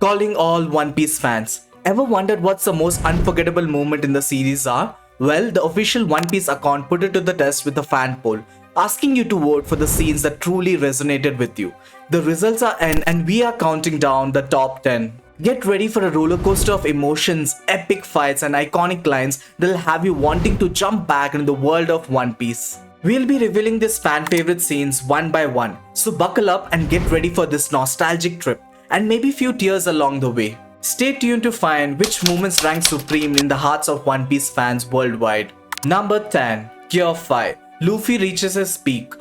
Calling all One Piece fans. Ever wondered what's the most unforgettable moment in the series are? Well, the official One Piece account put it to the test with a fan poll, asking you to vote for the scenes that truly resonated with you. The results are in and we are counting down the top 10. Get ready for a roller coaster of emotions, epic fights and iconic lines that'll have you wanting to jump back into the world of One Piece. We'll be revealing these fan favorite scenes one by one, so buckle up and get ready for this nostalgic trip, and maybe few tears along the way. Stay tuned to find which moments rank supreme in the hearts of One Piece fans worldwide. Number 10. Gear 5. Luffy reaches his peak.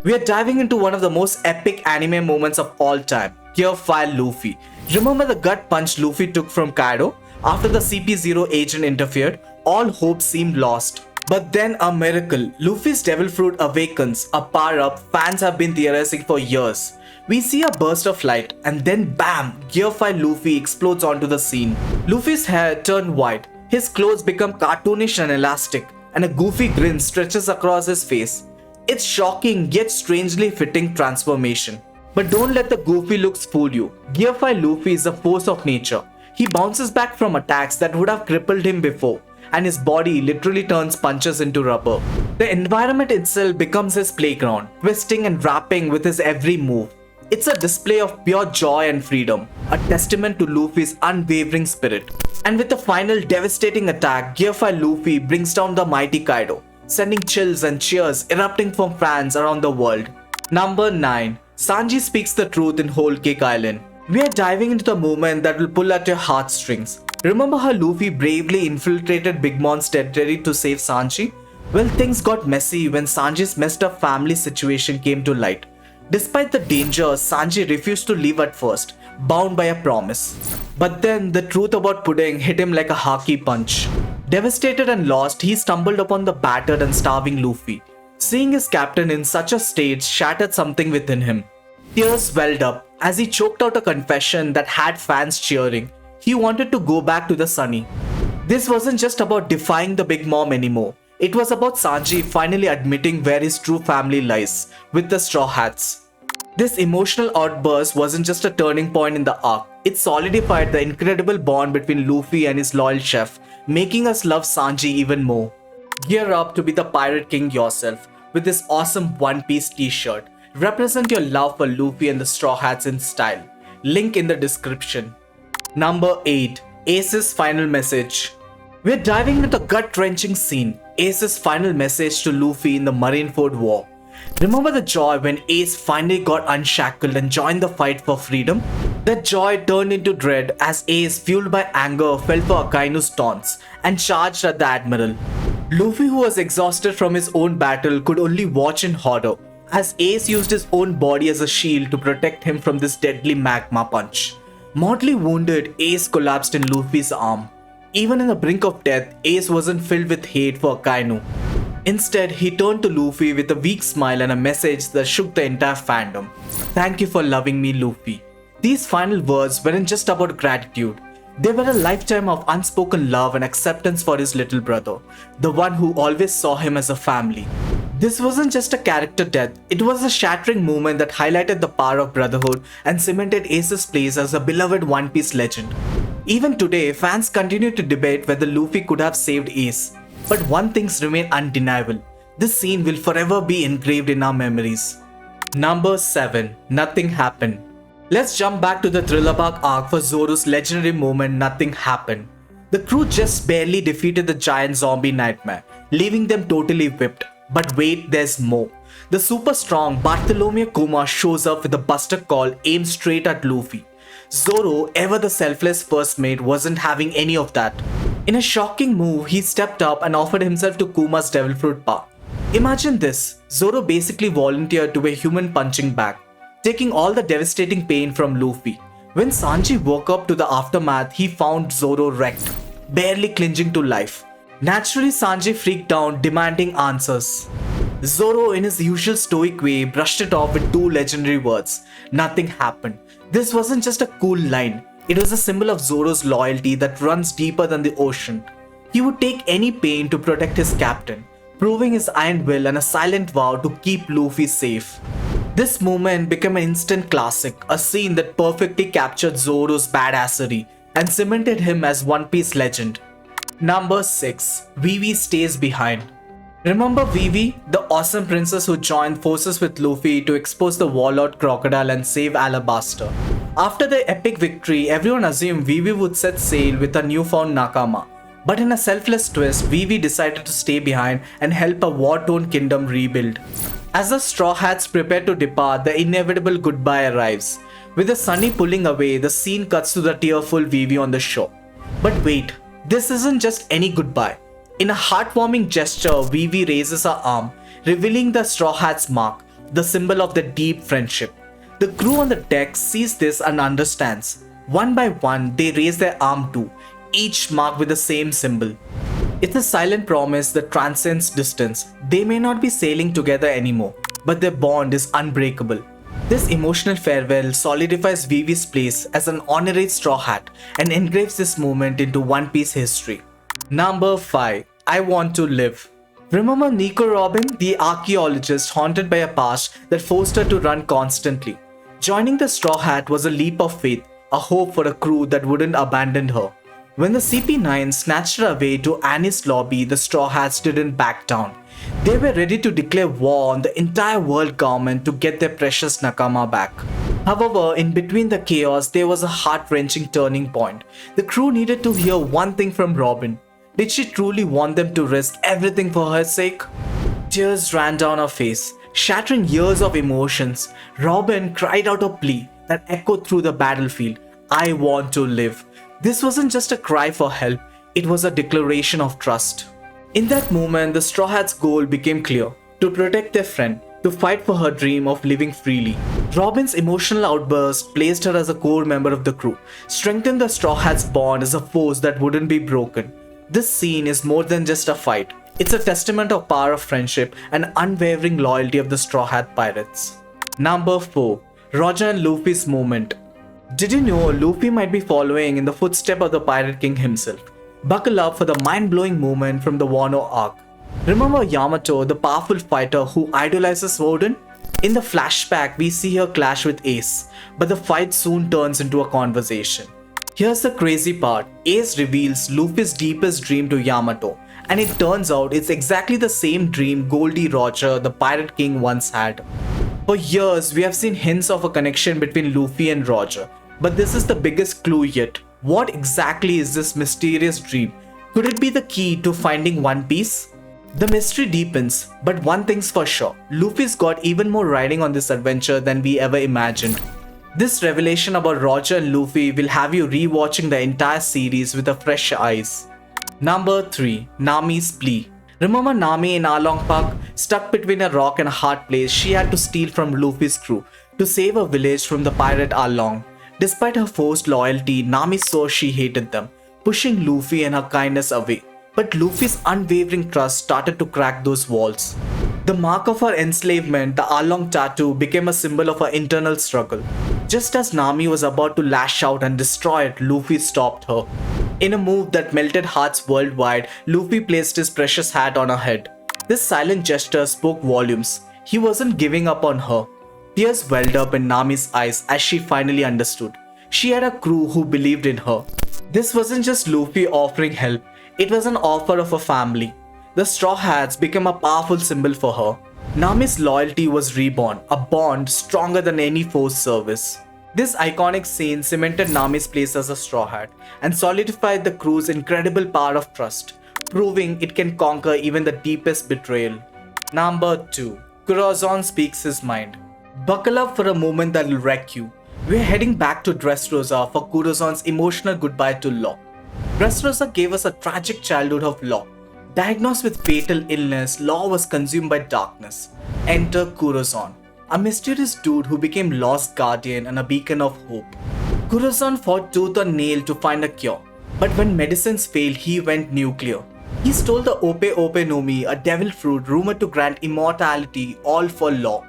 We are diving into one of the most epic anime moments of all time, Gear 5 Luffy. Remember the gut punch Luffy took from Kaido? After the CP0 agent interfered, all hope seemed lost. But then a miracle, Luffy's Devil Fruit awakens, a power-up fans have been theorizing for years. We see a burst of light and then bam, Gear 5 Luffy explodes onto the scene. Luffy's hair turned white, his clothes become cartoonish and elastic, and a goofy grin stretches across his face. It's shocking yet strangely fitting transformation. But don't let the goofy looks fool you. Gear 5 Luffy is a force of nature. He bounces back from attacks that would have crippled him before, and his body literally turns punches into rubber. The environment itself becomes his playground, twisting and rapping with his every move. It's a display of pure joy and freedom, a testament to Luffy's unwavering spirit. And with the final devastating attack, Gear 5 Luffy brings down the mighty Kaido, sending chills and cheers erupting from fans around the world. Number 9. Sanji speaks the truth in Whole Cake Island. We are diving into the moment that will pull at your heartstrings. Remember how Luffy bravely infiltrated Big Mom's territory to save Sanji? Well, things got messy when Sanji's messed up family situation came to light. Despite the danger, Sanji refused to leave at first, bound by a promise. But then the truth about Pudding hit him like a hockey punch. Devastated and lost, he stumbled upon the battered and starving Luffy. Seeing his captain in such a state shattered something within him. Tears welled up as he choked out a confession that had fans cheering. He wanted to go back to the Sunny. This wasn't just about defying the Big Mom anymore. It was about Sanji finally admitting where his true family lies, with the Straw Hats. This emotional outburst wasn't just a turning point in the arc. It solidified the incredible bond between Luffy and his loyal chef, making us love Sanji even more. Gear up to be the Pirate King yourself with this awesome One Piece t-shirt. Represent your love for Luffy and the Straw Hats in style. Link in the description. Number 8. Ace's final message. We're diving into the gut-wrenching scene, Ace's final message to Luffy in the Marineford War. Remember the joy when Ace finally got unshackled and joined the fight for freedom? That joy turned into dread as Ace, fueled by anger, fell for Akainu's taunts and charged at the Admiral. Luffy, who was exhausted from his own battle, could only watch in horror as Ace used his own body as a shield to protect him from this deadly magma punch. Mortally wounded, Ace collapsed in Luffy's arm. Even in the brink of death, Ace wasn't filled with hate for Akainu. Instead, he turned to Luffy with a weak smile and a message that shook the entire fandom. Thank you for loving me, Luffy. These final words weren't just about gratitude. They were a lifetime of unspoken love and acceptance for his little brother, the one who always saw him as a family. This wasn't just a character death, it was a shattering moment that highlighted the power of brotherhood and cemented Ace's place as a beloved One Piece legend. Even today, fans continue to debate whether Luffy could have saved Ace. But one thing's remain undeniable. This scene will forever be engraved in our memories. Number 7. Nothing Happened. Let's jump back to the Thriller Bark arc for Zoro's legendary moment Nothing Happened. The crew just barely defeated the giant zombie nightmare, leaving them totally whipped. But wait, there's more. The super strong Bartholomew Kuma shows up with a buster call aimed straight at Luffy. Zoro, ever the selfless first mate, wasn't having any of that. In a shocking move, he stepped up and offered himself to Kuma's Devil Fruit Power. Imagine this, Zoro basically volunteered to be a human punching bag, taking all the devastating pain from Luffy. When Sanji woke up to the aftermath, he found Zoro wrecked, barely clinging to life. Naturally, Sanji freaked out, demanding answers. Zoro, in his usual stoic way, brushed it off with two legendary words, nothing happened. This wasn't just a cool line, it was a symbol of Zoro's loyalty that runs deeper than the ocean. He would take any pain to protect his captain, proving his iron will and a silent vow to keep Luffy safe. This moment became an instant classic, a scene that perfectly captured Zoro's badassery and cemented him as One Piece legend. Number 6. Vivi stays behind. Remember Vivi, the awesome princess who joined forces with Luffy to expose the warlord crocodile and save Alabasta. After the epic victory, everyone assumed Vivi would set sail with her newfound Nakama. But in a selfless twist, Vivi decided to stay behind and help a war-torn kingdom rebuild. As the Straw Hats prepare to depart, the inevitable goodbye arrives. With the Sunny pulling away, the scene cuts to the tearful Vivi on the shore. But wait, this isn't just any goodbye. In a heartwarming gesture, Vivi raises her arm, revealing the Straw Hat's mark, the symbol of their deep friendship. The crew on the deck sees this and understands. One by one, they raise their arm too, each marked with the same symbol. It's a silent promise that transcends distance. They may not be sailing together anymore, but their bond is unbreakable. This emotional farewell solidifies Vivi's place as an honorary Straw Hat and engraves this moment into One Piece history. Number 5. I Want to Live. Remember Nico Robin, the archaeologist haunted by a past that forced her to run constantly? Joining the Straw Hat was a leap of faith, a hope for a crew that wouldn't abandon her. When the CP9 snatched her away to Annie's lobby, the Straw Hats didn't back down. They were ready to declare war on the entire world government to get their precious Nakama back. However, in between the chaos, there was a heart-wrenching turning point. The crew needed to hear one thing from Robin. Did she truly want them to risk everything for her sake? Tears ran down her face, shattering years of emotions. Robin cried out a plea that echoed through the battlefield. I want to live. This wasn't just a cry for help, it was a declaration of trust. In that moment, the Straw Hat's goal became clear: to protect their friend, to fight for her dream of living freely. Robin's emotional outburst placed her as a core member of the crew, strengthened the Straw Hat's bond as a force that wouldn't be broken. This scene is more than just a fight. It's a testament of power of friendship and unwavering loyalty of the Straw Hat Pirates. Number 4. Roger and Luffy's moment. Did you know Luffy might be following in the footsteps of the Pirate King himself? Buckle up for the mind-blowing moment from the Wano arc. Remember Yamato, the powerful fighter who idolizes Odin? In the flashback, we see her clash with Ace, but the fight soon turns into a conversation. Here's the crazy part. Ace reveals Luffy's deepest dream to Yamato, and it turns out it's exactly the same dream Goldie Roger, the Pirate King, once had. For years, we have seen hints of a connection between Luffy and Roger, but this is the biggest clue yet. What exactly is this mysterious dream? Could it be the key to finding One Piece? The mystery deepens, but one thing's for sure, Luffy's got even more riding on this adventure than we ever imagined. This revelation about Roger and Luffy will have you rewatching the entire series with a fresh eyes. Number 3. Nami's plea. Remember Nami in Along Park? Stuck between a rock and a hard place, she had to steal from Luffy's crew to save a village from the pirate Along. Despite her forced loyalty, Nami saw she hated them, pushing Luffy and her kindness away. But Luffy's unwavering trust started to crack those walls. The mark of her enslavement, the Along tattoo, became a symbol of her internal struggle. Just as Nami was about to lash out and destroy it, Luffy stopped her. In a move that melted hearts worldwide, Luffy placed his precious hat on her head. This silent gesture spoke volumes. He wasn't giving up on her. Tears welled up in Nami's eyes as she finally understood. She had a crew who believed in her. This wasn't just Luffy offering help, it was an offer of a family. The Straw Hats became a powerful symbol for her. Nami's loyalty was reborn, a bond stronger than any forced service. This iconic scene cemented Nami's place as a Straw Hat and solidified the crew's incredible power of trust, proving it can conquer even the deepest betrayal. Number 2. Corazon speaks his mind. Buckle up for a moment that'll wreck you. We're heading back to Dressrosa for Corazon's emotional goodbye to Law. Dressrosa gave us a tragic childhood of Law. Diagnosed with fatal illness, Law was consumed by darkness. Enter Corazon, a mysterious dude who became Law's guardian and a beacon of hope. Corazon fought tooth and nail to find a cure, but when medicines failed, he went nuclear. He stole the Ope Ope no Mi, a devil fruit rumored to grant immortality, all for Law.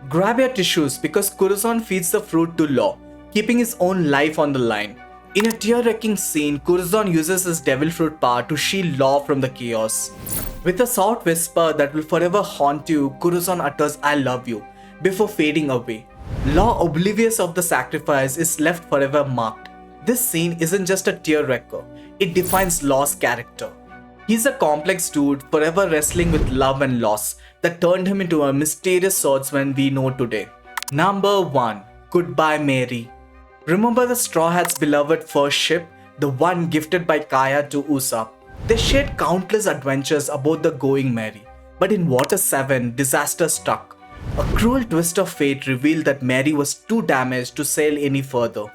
Grab your tissues because Corazon feeds the fruit to Law, keeping his own life on the line. In a tear-wrecking scene, Corazon uses his devil fruit power to shield Law from the chaos. With a soft whisper that will forever haunt you, Corazon utters, "I love you," before fading away. Law, oblivious of the sacrifice, is left forever marked. This scene isn't just a tearjerker, it defines Law's character. He's a complex dude forever wrestling with love and loss that turned him into a mysterious swordsman we know today. Number 1. Goodbye Mary. Remember the Straw Hat's beloved first ship, the one gifted by Kaya to Usopp? They shared countless adventures aboard the Going Merry, but in Water 7, disaster struck. A cruel twist of fate revealed that Mary was too damaged to sail any further.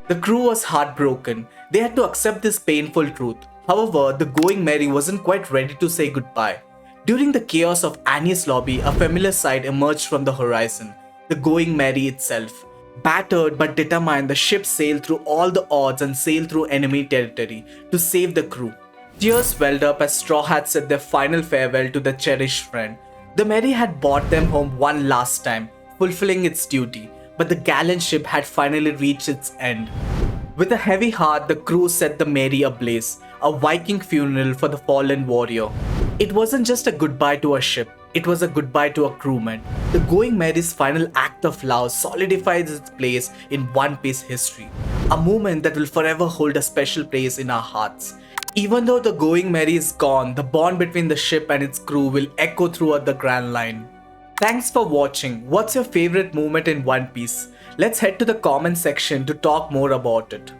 The crew was heartbroken. They had to accept this painful truth. However, the Going Merry wasn't quite ready to say goodbye. During the chaos of Annie's lobby, a familiar sight emerged from the horizon, the Going Merry itself. Battered but determined, the ship sailed through all the odds and sailed through enemy territory to save the crew. Tears welled up as Straw Hats said their final farewell to their cherished friend. The Merry had brought them home one last time, fulfilling its duty, but the gallant ship had finally reached its end. With a heavy heart, the crew set the Merry ablaze, a Viking funeral for the fallen warrior. It wasn't just a goodbye to a ship, it was a goodbye to a crewman. The Going Merry's final act of love solidifies its place in One Piece history, a moment that will forever hold a special place in our hearts. Even though the Going Merry is gone, the bond between the ship and its crew will echo throughout the Grand Line. Thanks for watching. What's your favorite moment in One Piece? Let's head to the comment section to talk more about it.